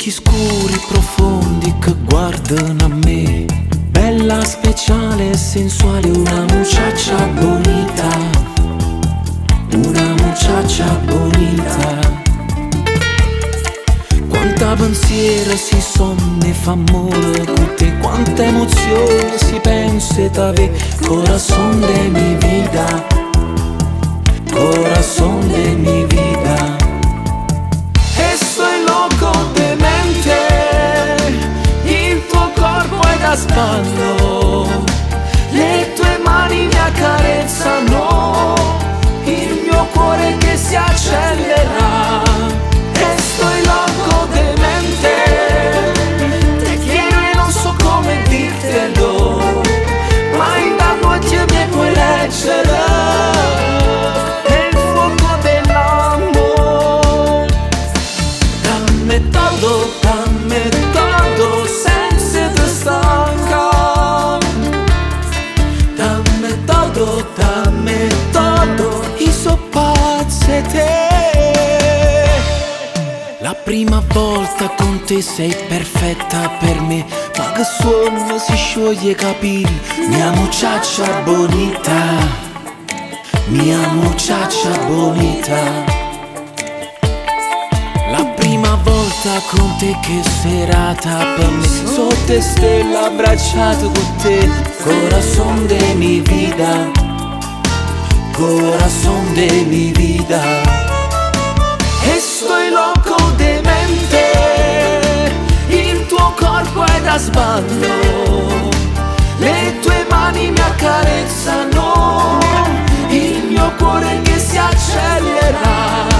occhi scuri profondi che guardano a me, bella, speciale e sensuale, una muchacha bonita, una muchacha bonita. Quanta pensiero si sonne fa amore con te, quanta emozione si pensa t'ave, corazón de mi vida, corazón de mi vida. Estoy loco de mente, il tuo corpo è da sballo, le tue mani mi accarezzano, il mio cuore che si accelera. Estoy loco de mente, te quiero e non so come dirtelo, ma in da noche mi puoi leggere. È il fuoco dell'amore. Dammi todo, senza te stanca. Dammi todo, io so pazza te. La prima volta con te sei perfetta per me, ma che suono si scioglie i capelli. Mia muchacha bonita, mia muchacha bonita. La prima volta con te che serata per me, sotto stelle abbracciato con te, corazón de mi vida, corazón de mi vida. Estoy loco de mente, il tuo corpo è da sballo, le tue mani mi accarezzano, il mio cuore che si accelera.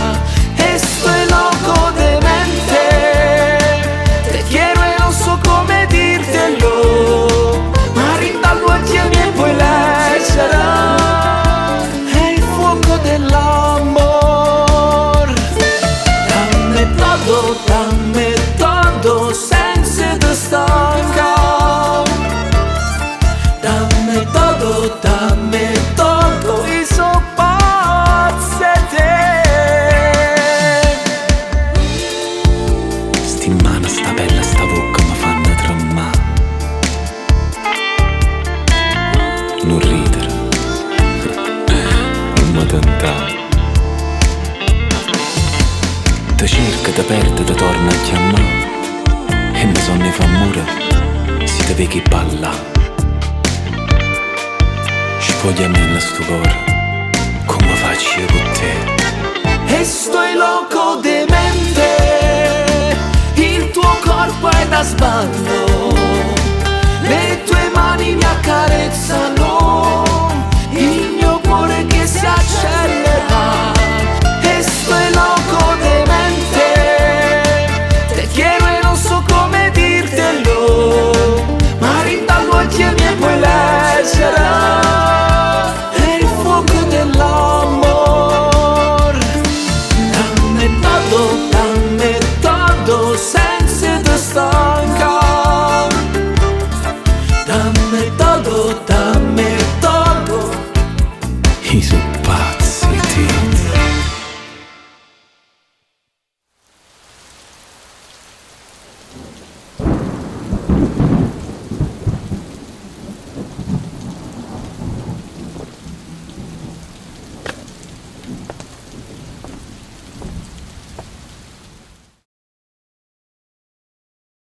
Estoy loco de mente, te quiero e non so come dirtelo, ma rindaluoti e mi puoi leggere. È il fuoco dell'amore. Dammi todo, senza te stanca. Dammi todo, io so pazza te. Sti mani, sta bella, sta bocca mi fanno tremare. Non ridere, non mi tentare. Te cerca, te perde, te torna a chiamare, e mi sonno fa amore, si te vedi balla. Sfogliami nel sto cuore, come faccio io con te. Estoy loco de mente, il tuo corpo è da sballo,